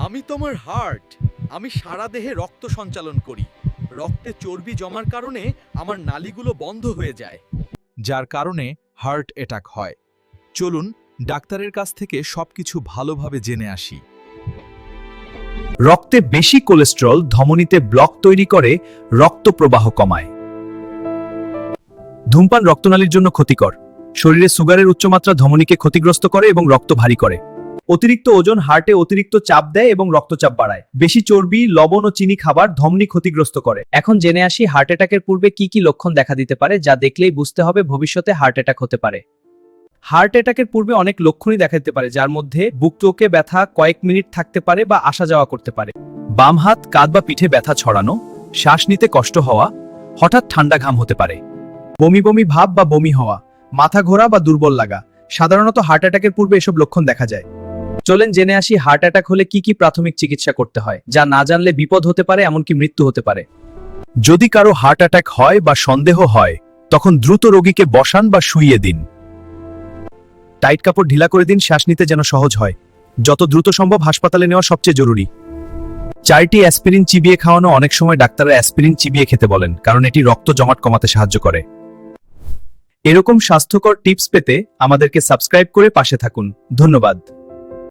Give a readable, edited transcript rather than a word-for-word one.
আমি তোমার হার্ট। আমি সারা দেহে রক্ত সঞ্চালন করি। রক্তে চর্বি জমার কারণে আমার নালীগুলো বন্ধ হয়ে যায়, যার কারণে হার্ট অ্যাটাক হয়। চলুন ডাক্তারের কাছ থেকে সবকিছু ভালোভাবে জেনে আসি। রক্তে বেশি কোলেস্টেরল ধমনীতে ব্লক তৈরি করে, রক্ত প্রবাহ কমায়। ধূমপান রক্তনালীর জন্য ক্ষতিকর। শরীরে সুগারের উচ্চমাত্রা ধমনীকে ক্ষতিগ্রস্ত করে এবং রক্ত ভারী করে। অতিরিক্ত ওজন হার্টে অতিরিক্ত চাপ দেয় এবং রক্তচাপ বাড়ায়। বেশি চর্বি, লবণ ও চিনি খাবার ধমনী ক্ষতিগ্রস্ত করে। এখন জেনে আসি হার্ট অ্যাটাকের পূর্বে কি কি লক্ষণ দেখা দিতে পারে, যা দেখলেই বুঝতে হবে ভবিষ্যতে হার্ট অ্যাটাক হতে পারে। হার্ট অ্যাটাকের পূর্বে অনেক লক্ষণই দেখা দিতে পারে, যার মধ্যে বুক চোখে ব্যথা কয়েক মিনিট থাকতে পারে বা আসা যাওয়া করতে পারে। বাম হাত, কাঁধ বা পিঠে ব্যথা ছড়ানো, শ্বাস নিতে কষ্ট হওয়া, হঠাৎ ঠান্ডা ঘাম হতে পারে। বমি বমি ভাব বা বমি হওয়া, মাথা ঘোরা বা দুর্বল লাগা। সাধারণত হার্ট অ্যাটাকের পূর্বে এসব লক্ষণ দেখা যায়। চলেন জেনে আসি হার্ট অ্যাটাক হলে কি কি প্রাথমিক চিকিৎসা করতে হয়, যা না জানলে বিপদ হতে পারে, এমনকি মৃত্যু হতে পারে। যদি কারো হার্ট অ্যাটাক হয় বা সন্দেহ হয়, তখন দ্রুত রোগীকে বসান বা শুইয়ে দিন। টাইট কাপড় ঢিলা করে দিন, শ্বাস নিতে যেন সহজ হয়। যত দ্রুত সম্ভব হাসপাতালে নেওয়া সবচেয়ে জরুরি। 4টি অ্যাসপিরিন চিবিয়ে খাওয়ানো। অনেক সময় ডাক্তাররা অ্যাসপিরিন চিবিয়ে খেতে বলেন, কারণ এটি রক্ত জমাট কমাতে সাহায্য করে। এরকম স্বাস্থ্যকর টিপস পেতে আমাদেরকে সাবস্ক্রাইব করে পাশে থাকুন। ধন্যবাদ।